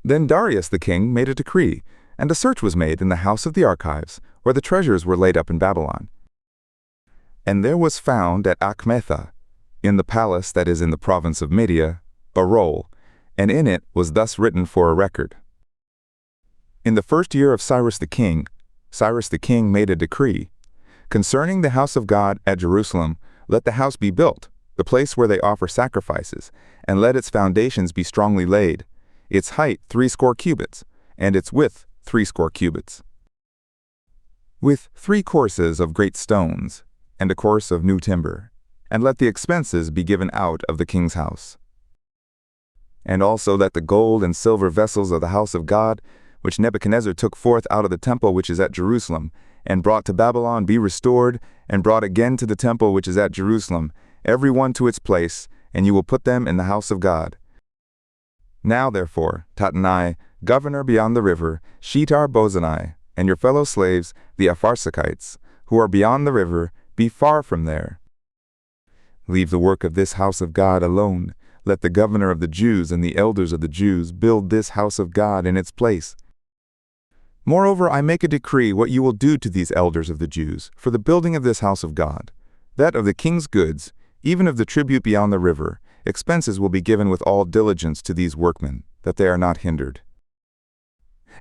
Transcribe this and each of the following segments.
Then Darius the king made a decree, and a search was made in the house of the archives, where the treasures were laid up in Babylon. And there was found at Achmetha, in the palace that is in the province of Media, a roll, and in it was thus written for a record. In the first year of Cyrus the king made a decree, concerning the house of God at Jerusalem, let the house be built, the place where they offer sacrifices, and let its foundations be strongly laid, its height 60 cubits, and its width 60 cubits, with 3 courses of great stones, and a course of new timber, and let the expenses be given out of the king's house. And also let the gold and silver vessels of the house of God, which Nebuchadnezzar took forth out of the temple which is at Jerusalem, and brought to Babylon, be restored, and brought again to the temple which is at Jerusalem, every one to its place, and you will put them in the house of God. Now therefore, Tattenai, governor beyond the river, Shethar-bozenai, and your fellow slaves, the Apharsachites, who are beyond the river, be far from there. Leave the work of this house of God alone. Let the governor of the Jews and the elders of the Jews build this house of God in its place. Moreover, I make a decree what you will do to these elders of the Jews for the building of this house of God, that of the king's goods, even of the tribute beyond the river, expenses will be given with all diligence to these workmen, that they are not hindered.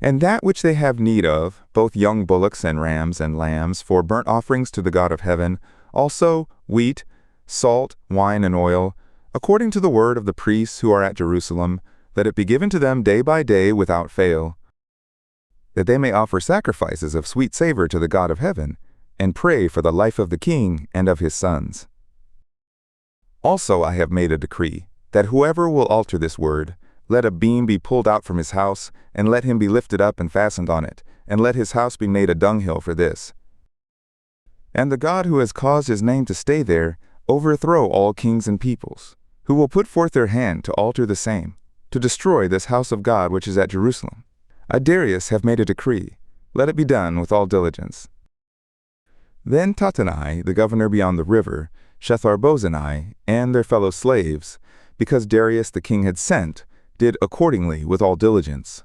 And that which they have need of, both young bullocks and rams and lambs, for burnt offerings to the God of heaven, also wheat, salt, wine, and oil, according to the word of the priests who are at Jerusalem, let it be given to them day by day without fail, that they may offer sacrifices of sweet savor to the God of heaven, and pray for the life of the king and of his sons. Also I have made a decree, that whoever will alter this word, let a beam be pulled out from his house, and let him be lifted up and fastened on it, and let his house be made a dunghill for this. And the God who has caused his name to stay there, overthrow all kings and peoples, who will put forth their hand to alter the same, to destroy this house of God which is at Jerusalem. I, Darius, have made a decree. Let it be done with all diligence. Then Tattenai, the governor beyond the river, Shethar-bozenai, and their fellow slaves, because Darius the king had sent, did accordingly with all diligence.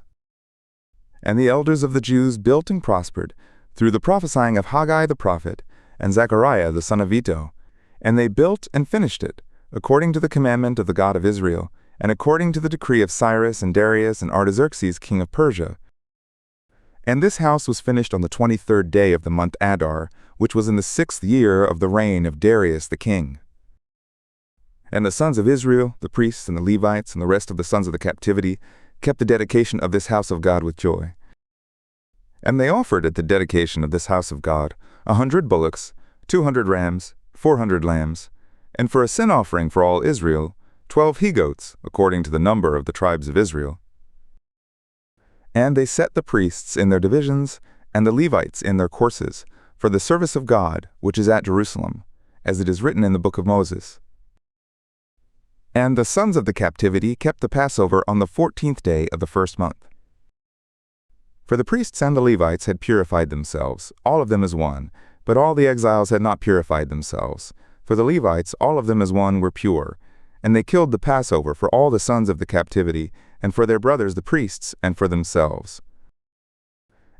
And the elders of the Jews built and prospered, through the prophesying of Haggai the prophet, and Zechariah the son of Iddo, and they built and finished it, according to the commandment of the God of Israel, and according to the decree of Cyrus and Darius and Artaxerxes king of Persia. And this house was finished on the 23rd day of the month Adar, which was in the 6th year of the reign of Darius the king. And the sons of Israel, the priests and the Levites and the rest of the sons of the captivity, kept the dedication of this house of God with joy. And they offered at the dedication of this house of God 100 bullocks, 200 rams, 400 lambs, and for a sin offering for all Israel, 12 he-goats, according to the number of the tribes of Israel. And they set the priests in their divisions, and the Levites in their courses, for the service of God, which is at Jerusalem, as it is written in the book of Moses. And the sons of the captivity kept the Passover on the 14th day of the first month. For the priests and the Levites had purified themselves, all of them as one, but all the exiles had not purified themselves. For the Levites, all of them as one, were pure, and they killed the Passover for all the sons of the captivity, and for their brothers the priests, and for themselves.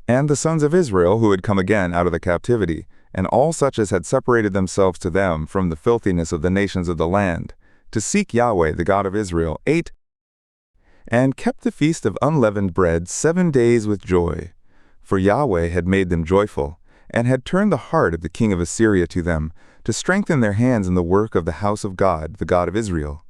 And the sons of Israel who had come again out of the captivity, and all such as had separated themselves to them from the filthiness of the nations of the land, to seek Yahweh the God of Israel, ate and kept the feast of unleavened bread 7 days with joy. For Yahweh had made them joyful, and had turned the heart of the king of Assyria to them, to strengthen their hands in the work of the house of God, the God of Israel.